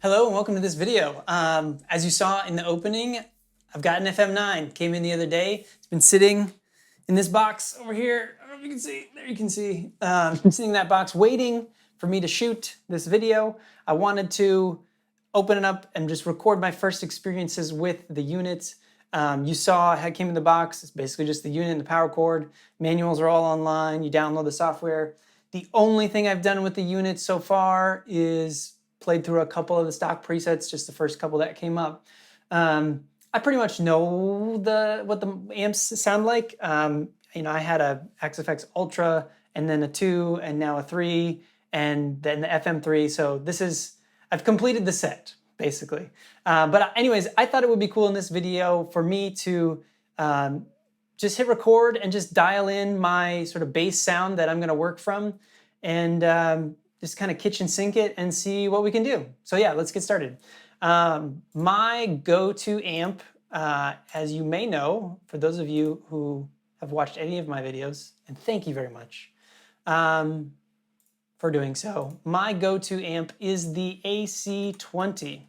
Hello and welcome to this video. As you saw in the opening, I've got an FM9. Came in the other day. It's been sitting in this box over here. I don't know if you can see. There you can see. Sitting in that box waiting for me to shoot this video. I wanted to open it up and just record my first experiences with the units. You saw how it came in the box. It's basically just the unit and the power cord. Manuals are all online. You download the software. The only thing I've done with the unit so far is played through a couple of the stock presets, just the first couple that came up. I pretty much know what the amps sound like. I had a XFX Ultra and then a 2 and now a 3 and then the FM3. So I've completed the set basically. But anyways, I thought it would be cool in this video for me to just hit record and just dial in my sort of bass sound that I'm gonna work from and just kind of kitchen sink it and see what we can do. So yeah, let's get started. My go-to amp, as you may know, for those of you who have watched any of my videos, and thank you very much for doing so, my go-to amp is the AC20.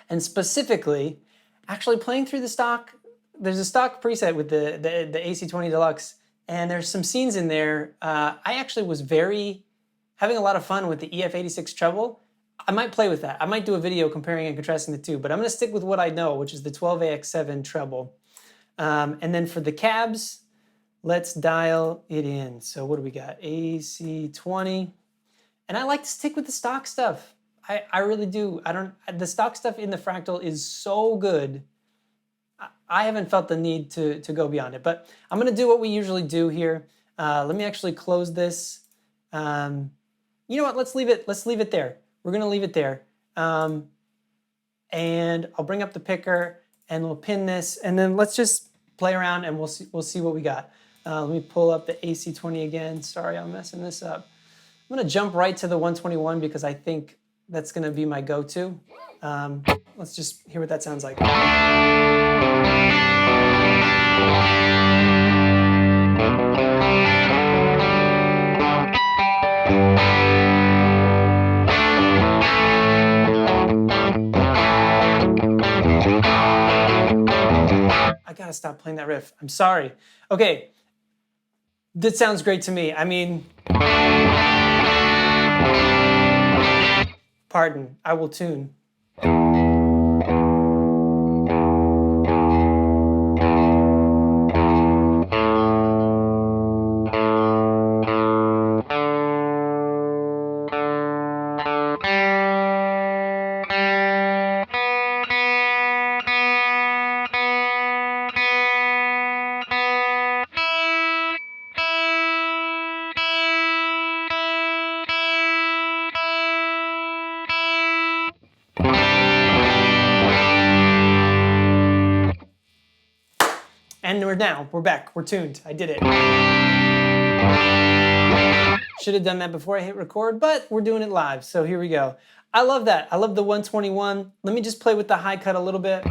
And specifically, actually playing through the stock, there's a stock preset with the AC20 Deluxe, and there's some scenes in there. I actually was having a lot of fun with the EF86 treble. I might play with that. I might do a video comparing and contrasting the two, but I'm gonna stick with what I know, which is the 12AX7 treble. And then for the cabs, let's dial it in. So what do we got? AC20. And I like to stick with the stock stuff. I really do. The stock stuff in the Fractal is so good. I haven't felt the need to go beyond it, but I'm gonna do what we usually do here. Let me actually close this. You know what, let's leave it there. We're gonna leave it there. And I'll bring up the picker and we'll pin this and then let's just play around and we'll see what we got. Let me pull up the AC20 again. Sorry, I'm messing this up. I'm gonna jump right to the 121 because I think that's gonna be my go-to. Let's just hear what that sounds like. I gotta stop playing that riff. I'm sorry. Okay, that sounds great to me. I mean, pardon, I will tune. And we're back, we're tuned. I did it. Should have done that before I hit record, but we're doing it live, so here we go. I love that. I love the 121. Let me just play with the high cut a little bit.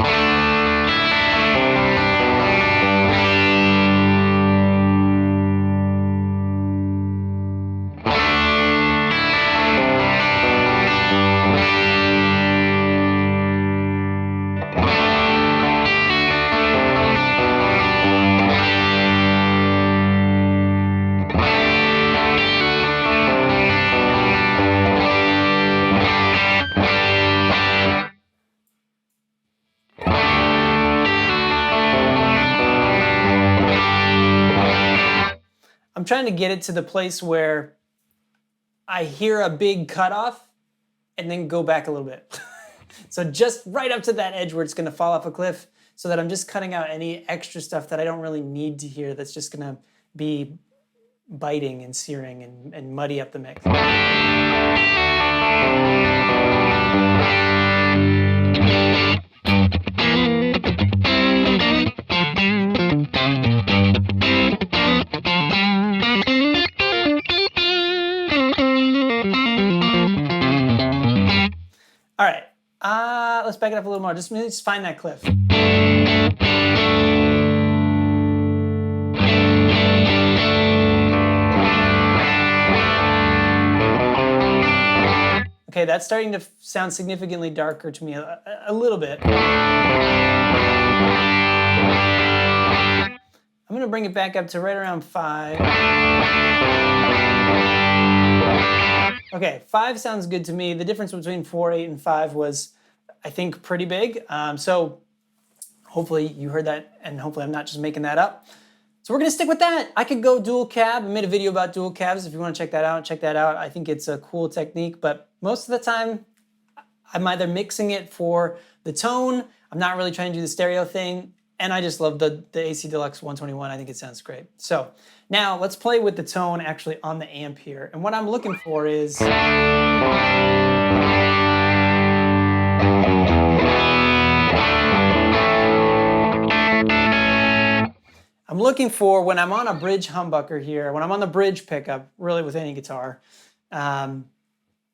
I'm trying to get it to the place where I hear a big cutoff and then go back a little bit. So just right up to that edge where it's gonna fall off a cliff so that I'm just cutting out any extra stuff that I don't really need to hear that's just gonna be biting and searing and muddy up the mix. All right, let's back it up a little more. Just find that cliff. Okay, Okay, that's starting to sound significantly darker to me, a little bit. I'm gonna bring it back up to right around 5. Okay, 5 sounds good to me. The difference between 4, 8, and 5 was, I think, pretty big. So hopefully you heard that, and hopefully I'm not just making that up. So we're gonna stick with that. I could go dual cab. I made a video about dual cabs. If you wanna check that out, check that out. I think it's a cool technique, but most of the time, I'm either mixing it for the tone, I'm not really trying to do the stereo thing, and I just love the AC Deluxe 121. I think it sounds great. So now let's play with the tone actually on the amp here. And what I'm looking for is, I'm looking for, when I'm on a bridge humbucker here, when I'm on the bridge pickup, really with any guitar,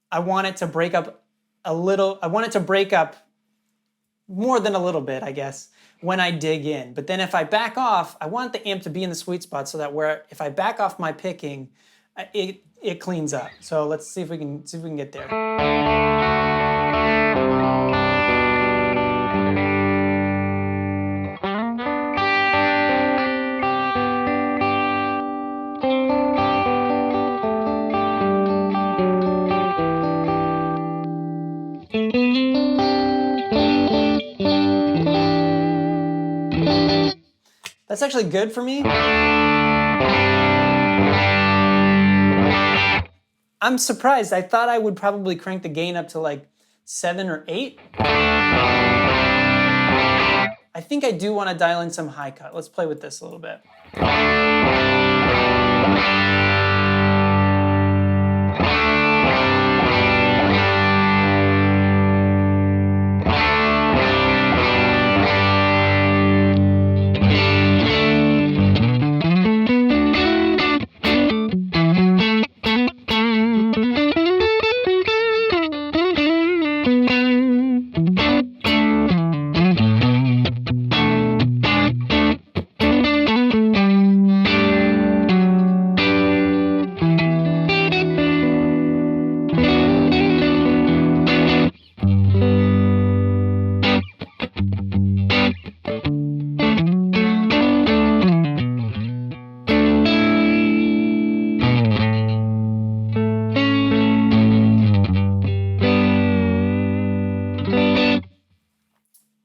I want it to break up a little, I want it to break up more than a little bit, I guess, when I dig in. But then if I back off, I want the amp to be in the sweet spot so that if I back off my picking, it cleans up. So let's see if we can get there. That's actually good for me. I'm surprised. I thought I would probably crank the gain up to like 7 or 8. I think I do want to dial in some high cut. Let's play with this a little bit.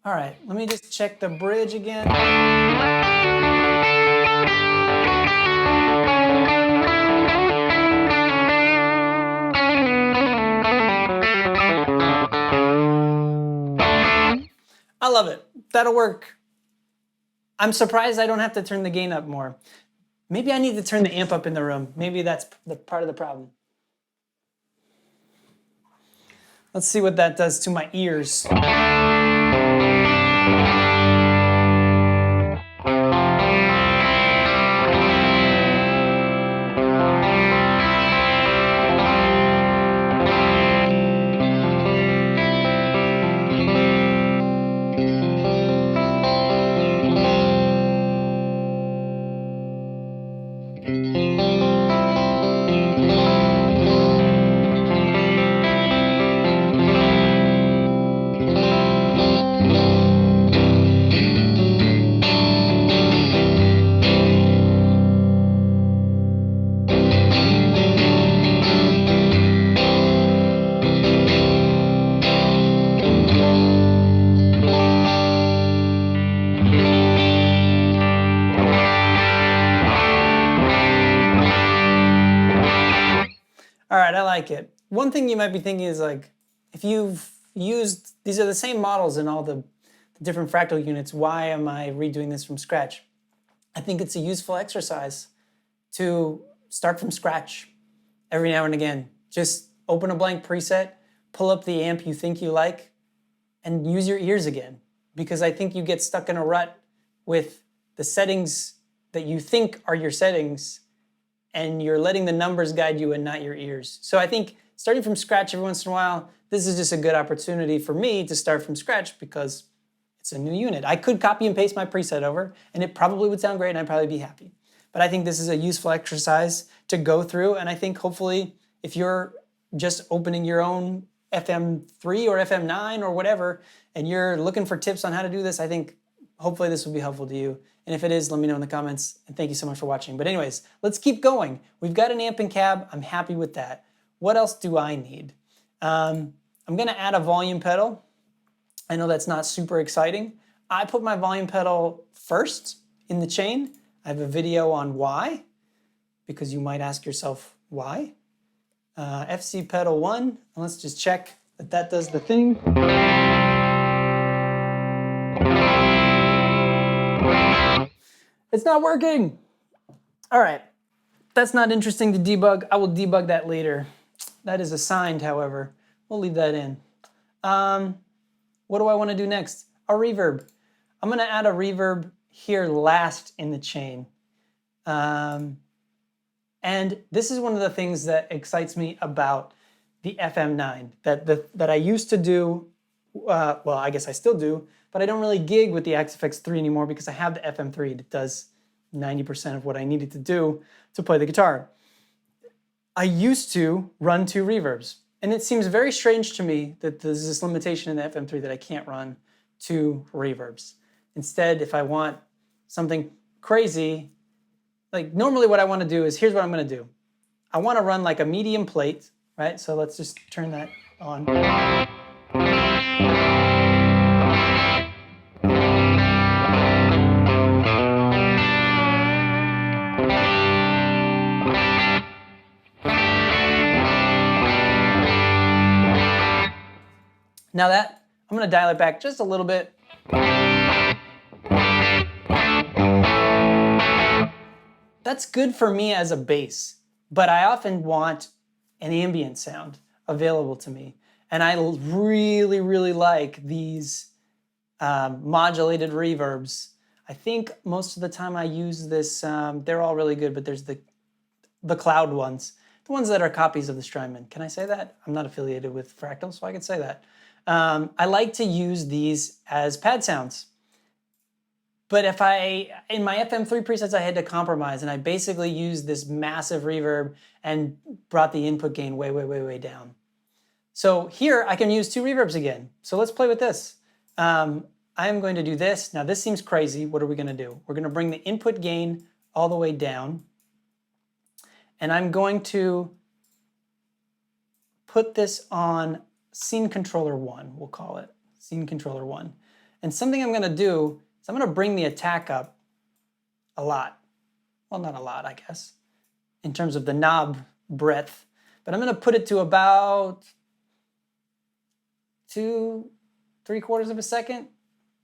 All right, let me just check the bridge again. I love it. That'll work. I'm surprised I don't have to turn the gain up more. Maybe I need to turn the amp up in the room. Maybe that's part of the problem. Let's see what that does to my ears. All right, I like it. One thing you might be thinking is like, if you've used, these are the same models in all the different fractal units, why am I redoing this from scratch? I think it's a useful exercise to start from scratch every now and again. Just open a blank preset, pull up the amp you think you like, and use your ears again. Because I think you get stuck in a rut with the settings that you think are your settings, and you're letting the numbers guide you and not your ears. So I think starting from scratch every once in a while, this is just a good opportunity for me to start from scratch because it's a new unit. I could copy and paste my preset over and it probably would sound great and I'd probably be happy. But I think this is a useful exercise to go through, and I think hopefully if you're just opening your own FM3 or FM9 or whatever, and you're looking for tips on how to do this, I think hopefully this will be helpful to you. And if it is, let me know in the comments. And thank you so much for watching. But anyways, let's keep going. We've got an amp and cab. I'm happy with that. What else do I need? I'm gonna add a volume pedal. I know that's not super exciting. I put my volume pedal first in the chain. I have a video on why, because you might ask yourself why. FC pedal 1, and let's just check that that does the thing. It's not working. All right, that's not interesting to debug. I will debug that later. That is assigned, however. We'll leave that in. What do I want to do next? A reverb. I'm going to add a reverb here last in the chain. And this is one of the things that excites me about the FM9 that I used to do, well, I guess I still do, but I don't really gig with the XFX3 anymore because I have the FM3 that does 90% of what I needed to do to play the guitar. I used to run 2 reverbs, and it seems very strange to me that there's this limitation in the FM3 that I can't run 2 reverbs. Instead, if I want something crazy, like normally what I want to do is, here's what I'm going to do. I want to run like a medium plate, right? So let's just turn that on. Now that, I'm going to dial it back just a little bit. That's good for me as a bass, but I often want an ambient sound available to me. And I really, really like these modulated reverbs. I think most of the time I use this, they're all really good, but there's the cloud ones, the ones that are copies of the Strymon. Can I say that? I'm not affiliated with Fractal, so I can say that. I like to use these as pad sounds. But if in my FM3 presets, I had to compromise, and I basically used this massive reverb and brought the input gain way, way, way, way down. So here I can use 2 reverbs again. So let's play with this. I am going to do this. Now this seems crazy. What are we gonna do? We're gonna bring the input gain all the way down. And I'm going to put this on Scene Controller 1, we'll call it. Scene Controller 1. And something I'm gonna do, so I'm going to bring the attack up a lot. Well, not a lot, I guess, in terms of the knob breadth. But I'm going to put it to about 3/4 of a second.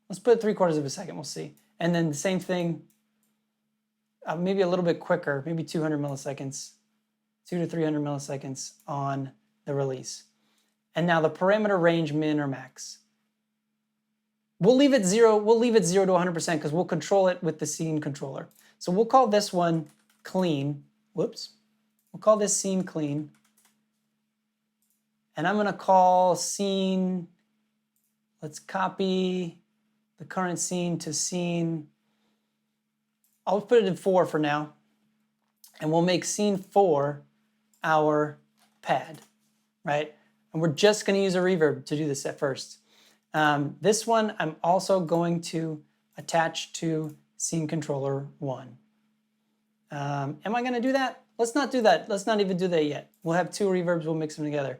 Let's put it 3/4 of a second, we'll see. And then the same thing, maybe a little bit quicker, maybe 200 milliseconds, 200 to 300 milliseconds on the release. And now the parameter range, min or max. We'll leave it 0 to 100% because we'll control it with the scene controller. So we'll call this one clean. Whoops. We'll call this scene clean. And I'm going to call scene, let's copy the current scene to scene. I'll put it in 4 for now. And we'll make scene 4 our pad, right? And we're just going to use a reverb to do this at first. This one I'm also going to attach to Scene Controller 1. Am I going to do that? Let's not do that. Let's not even do that yet. We'll have 2 reverbs. We'll mix them together.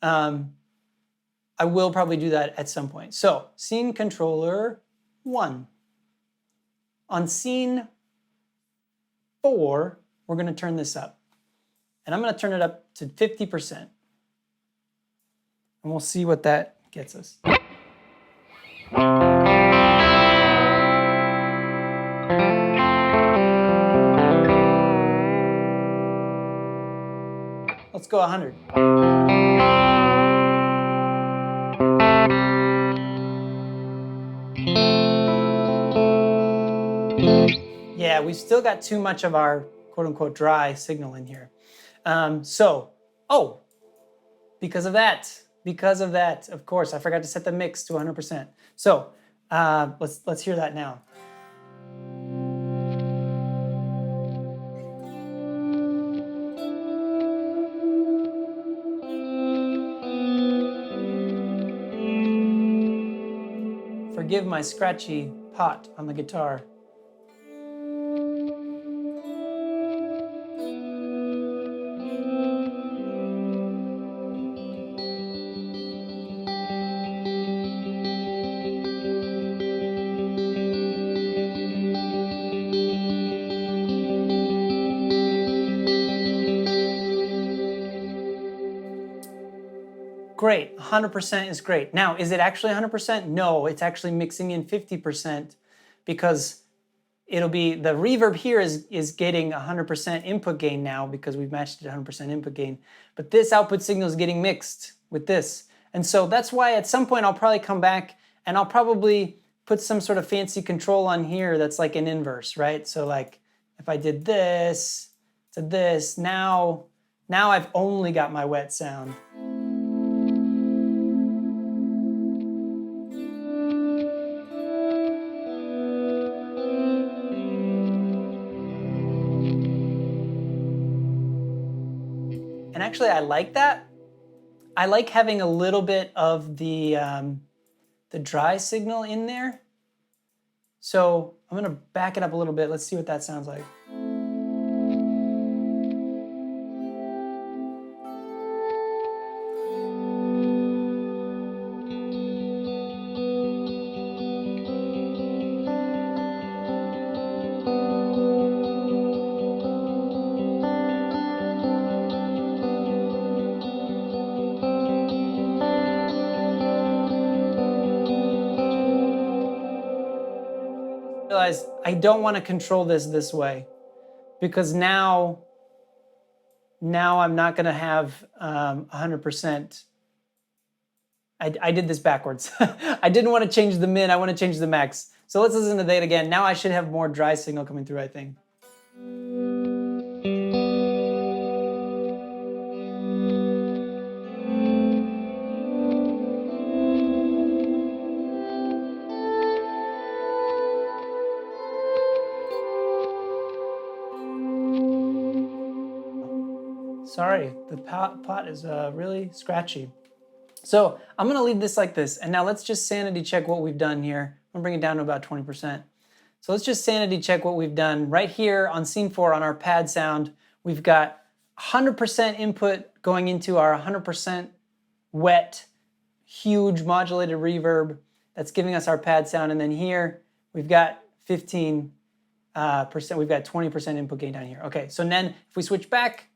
I will probably do that at some point. So Scene Controller 1. On Scene 4, we're going to turn this up. And I'm going to turn it up to 50%. And we'll see what that gets us. Let's go 100. Yeah, we've still got too much of our quote-unquote dry signal in here. Because of that, of course, I forgot to set the mix to 100%. So let's hear that now. forgive my scratchy pot on the guitar. Great, 100% is great. Now, is it actually 100%? No, it's actually mixing in 50% because it'll be, the reverb here is getting 100% input gain now because we've matched it 100% input gain. But this output signal is getting mixed with this. And so that's why at some point I'll probably come back and I'll probably put some sort of fancy control on here that's like an inverse, right? So like if I did this to this, now I've only got my wet sound. And actually, I like that. I like having a little bit of the dry signal in there. So I'm gonna back it up a little bit. Let's see what that sounds like. Realize I don't want to control this way because now I'm not going to have 100%. I did this backwards. I didn't want to change the min, I want to change the max. So let's listen to that again. Now I should have more dry signal coming through, I think. Sorry, the pot is really scratchy. So I'm gonna leave this like this, and now let's just sanity check what we've done here. I'm gonna bring it down to about 20%. So let's just sanity check what we've done. Right here on scene 4 on our pad sound, we've got 100% input going into our 100% wet, huge modulated reverb that's giving us our pad sound, and then here we've got 15%, we've got 20% input gain down here. Okay, so then if we switch back,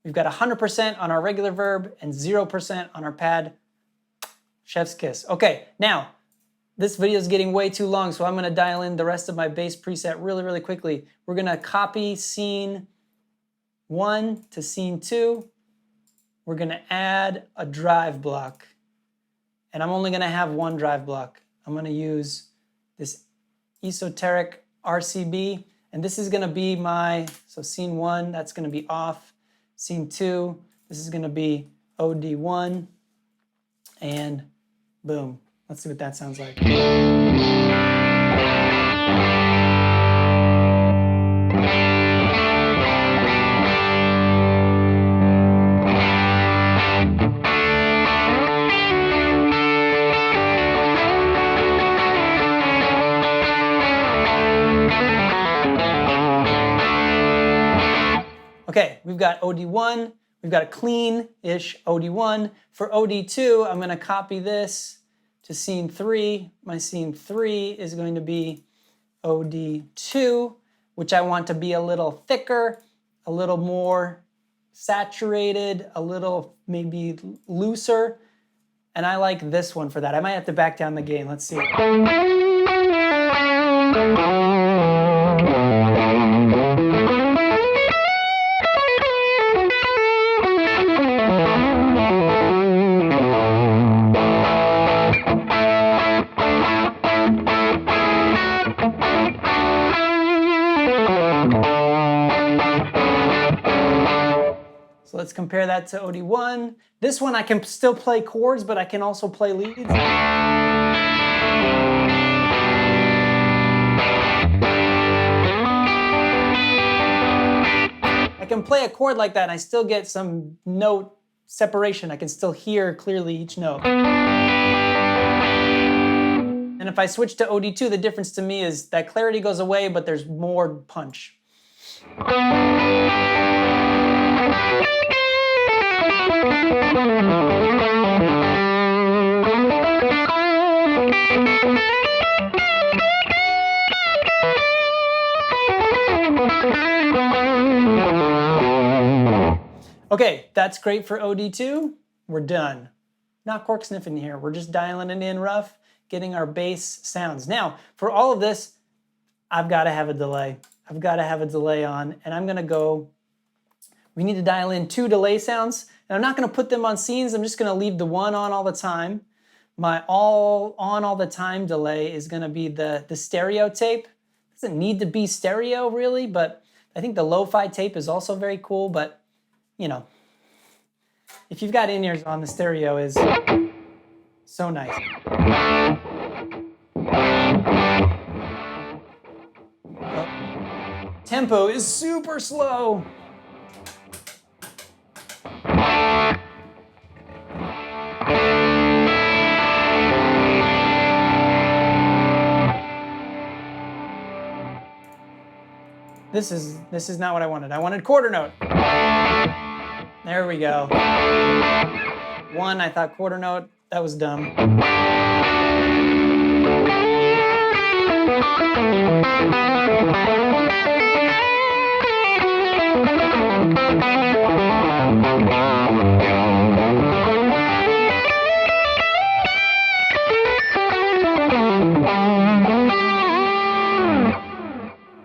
we've got 100% on our regular verb and 0% on our pad. Chef's kiss. Okay, now, this video is getting way too long, so I'm gonna dial in the rest of my bass preset really, really quickly. We're gonna copy scene 1 to scene 2. We're gonna add a drive block. And I'm only gonna have one drive block. I'm gonna use this esoteric RCB, and this is gonna be my, so scene 1, that's gonna be off. Scene 2, this is gonna be OD1, and boom. Let's see what that sounds like. Okay, we've got OD1, we've got a clean-ish OD1. For OD2, I'm gonna copy this to scene 3. My scene 3 is going to be OD2, which I want to be a little thicker, a little more saturated, a little maybe looser. And I like this one for that. I might have to back down the gain, let's see. So let's compare that to OD1. This one I can still play chords, but I can also play leads. I can play a chord like that and I still get some note separation. I can still hear clearly each note. And if I switch to OD2, the difference to me is that clarity goes away, but there's more punch. Okay, that's great for OD2. We're done. Not cork sniffing here. We're just dialing it in rough, getting our bass sounds. Now, for all of this, I've got to have a delay. I've got to have a delay on, and I'm gonna go, we need to dial in 2 delay sounds, and I'm not gonna put them on scenes. I'm just gonna leave the one on all the time. My all on all the time delay is gonna be the stereo tape. It doesn't need to be stereo really, but I think the lo-fi tape is also very cool, but you know, if you've got in-ears on, the stereo is so nice. Tempo is super slow. This is not what I wanted. I wanted quarter note. There we go. 1, I thought quarter note. That was dumb.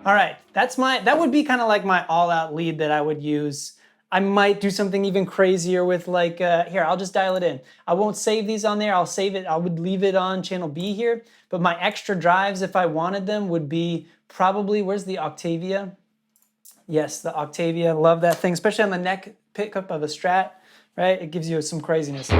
All right, that would be kind of like my all-out lead that I would use. I might do something even crazier with like, here, I'll just dial it in. I won't save these on there, I'll save it, I would leave it on channel B here, but my extra drives, if I wanted them, would be probably, where's the Octavia? Yes, the Octavia, love that thing, especially on the neck pickup of a Strat, right? It gives you some craziness.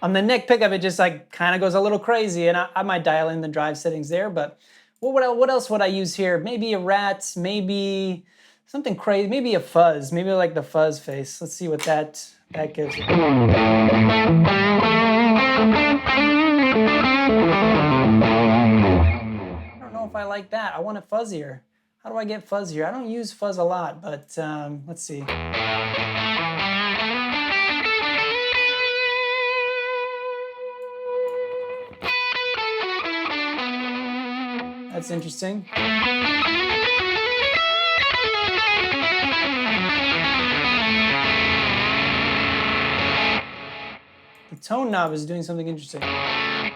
On the neck pickup, it just like kind of goes a little crazy, and I might dial in the drive settings there, but what else would I use here? Maybe a rat, maybe something crazy, maybe a fuzz, maybe like the fuzz face. Let's see what that gives. I don't know if I like that. I want it fuzzier. How do I get fuzzier? I don't use fuzz a lot, but let's see. That's interesting. The tone knob is doing something interesting. I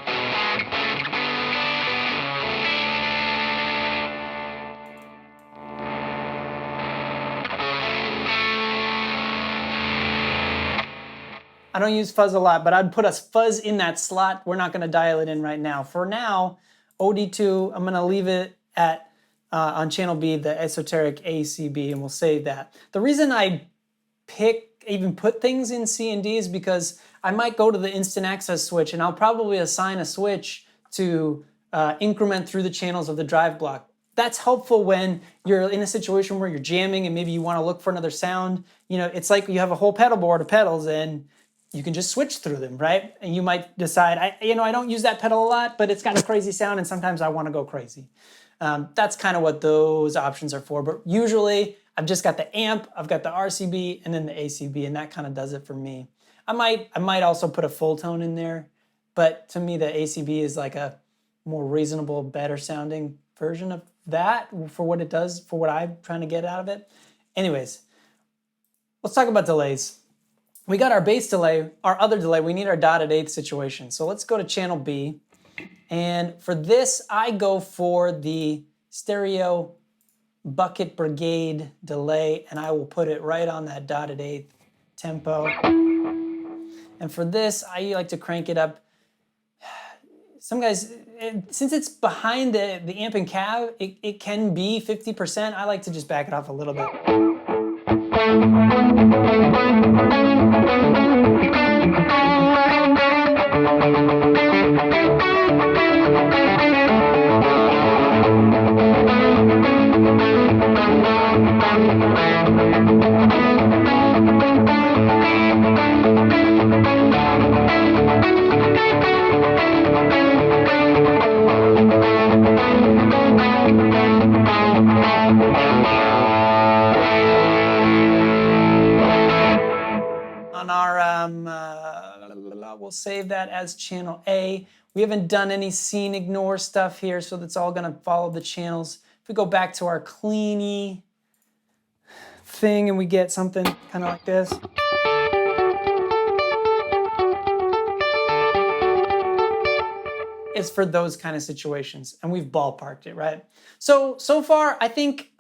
don't use fuzz a lot, but I'd put a fuzz in that slot. We're not gonna dial it in right now. For now, OD2, I'm gonna leave it at, on channel B, the esoteric ACB, and we'll save that. The reason I even put things in C and D is because I might go to the instant access switch and I'll probably assign a switch to increment through the channels of the drive block. That's helpful when you're in a situation where you're jamming and maybe you wanna look for another sound. You know, it's like you have a whole pedal board of pedals and you can just switch through them, right? And you might decide, I don't use that pedal a lot, but it's got a crazy sound and sometimes I wanna go crazy. That's kind of what those options are for. But usually I've just got the amp, I've got the RCB and then the ACB, and that kind of does it for me. I might also put a full tone in there, but to me the ACB is like a more reasonable, better sounding version of that for what it does, for what I'm trying to get out of it. Anyways, let's talk about delays. We got our bass delay, our other delay, we need our dotted eighth situation. So let's go to channel B. And for this, I go for the stereo bucket brigade delay, and I will put it right on that dotted eighth tempo. And for this, I like to crank it up. Some guys, since it's behind the amp and cab, it can be 50%. I like to just back it off a little bit. We'll save that as channel A. We haven't done any scene ignore stuff here, so that's all gonna follow the channels. If we go back to our cleany thing and we get something kind of like this. It's for those kind of situations, and we've ballparked it, right? So far, I think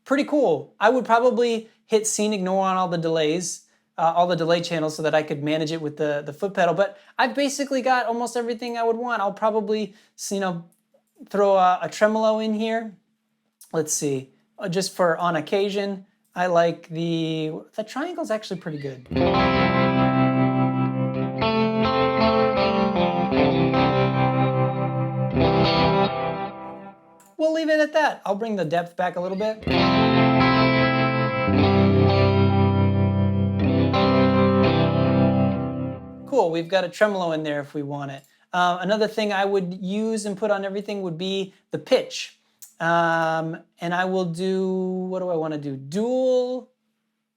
pretty cool. I would probably hit scene ignore on all the delays, all the delay channels so that I could manage it with the foot pedal, but I've basically got almost everything I would want. I'll probably, throw a tremolo in here. Let's see, just for on occasion. I like the triangle's actually pretty good. We'll leave it at that. I'll bring the depth back a little bit. Cool, we've got a tremolo in there if we want it. Another thing I would use and put on everything would be the pitch. And I will do, what do I want to do? Dual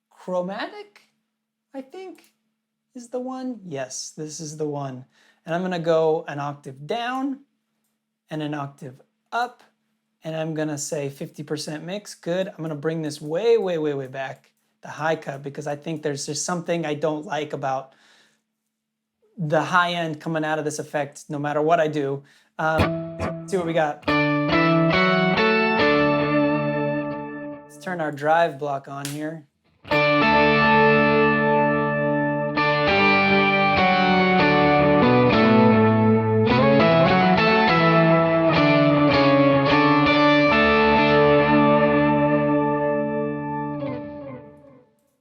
chromatic, I think, is the one. Yes, this is the one. And I'm going to go an octave down and an octave up. And I'm going to say 50% mix. Good. I'm going to bring this way, way, way, way back, the high cut, because I think there's just something I don't like about the high end coming out of this effect, no matter what I do. Let's see what we got. Let's turn our drive block on here.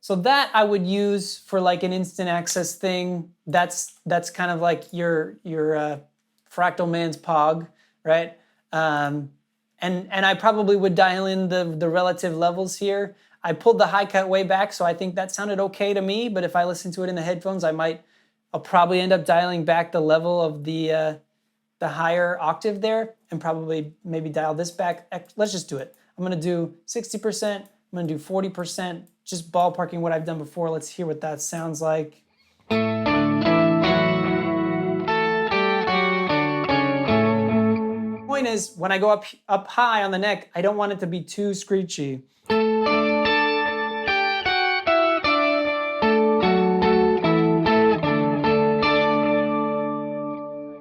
So that I would use for like an instant access thing. That's kind of like your Fractal Man's Pog, right? And I probably would dial in the relative levels here. I pulled the high cut way back, so I think that sounded okay to me. But if I listen to it in the headphones, I'll probably end up dialing back the level of the higher octave there, and probably maybe dial this back. Let's just do it. I'm gonna do 60%. I'm gonna do 40%. Just ballparking what I've done before. Let's hear what that sounds like. Point is, when I go up high on the neck, I don't want it to be too screechy.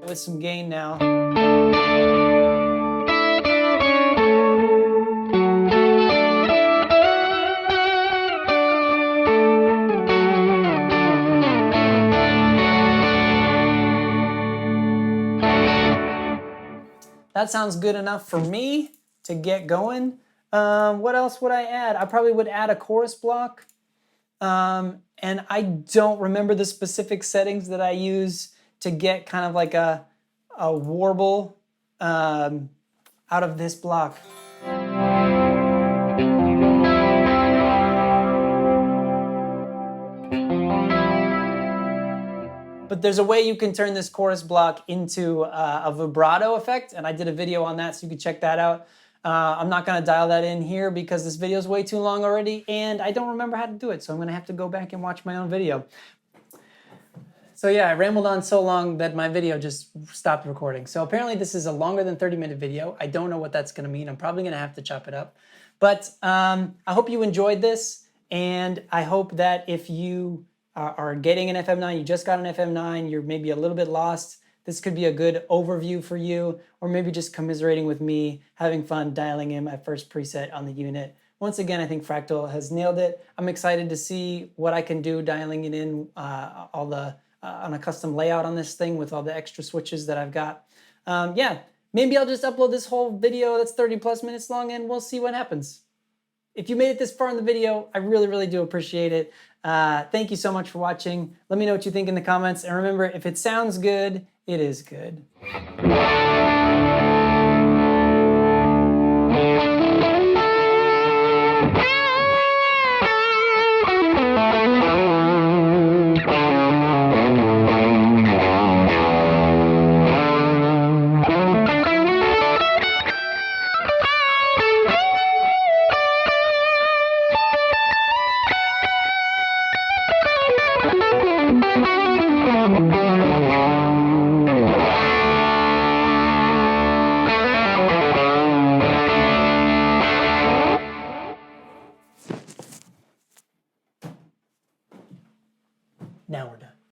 With some gain now. That sounds good enough for me to get going. What else would I add? I probably would add a chorus block. And I don't remember the specific settings that I use to get kind of like a warble out of this block. But there's a way you can turn this chorus block into a vibrato effect, and I did a video on that, so you can check that out. I'm not gonna dial that in here because this video is way too long already, and I don't remember how to do it, so I'm gonna have to go back and watch my own video. So yeah, I rambled on so long that my video just stopped recording. So apparently this is a longer than 30-minute video. I don't know what that's gonna mean. I'm probably gonna have to chop it up. But I hope you enjoyed this, and I hope that if you are getting an FM9, you just got an FM9, you're maybe a little bit lost, this could be a good overview for you, or maybe just commiserating with me, having fun dialing in my first preset on the unit. Once again, I think Fractal has nailed it. I'm excited to see what I can do dialing it in on a custom layout on this thing with all the extra switches that I've got. Yeah, maybe I'll just upload this whole video that's 30+ minutes long and we'll see what happens. If you made it this far in the video, I really, really do appreciate it. Thank you so much for watching. Let me know what you think in the comments. And remember, if it sounds good, it is good.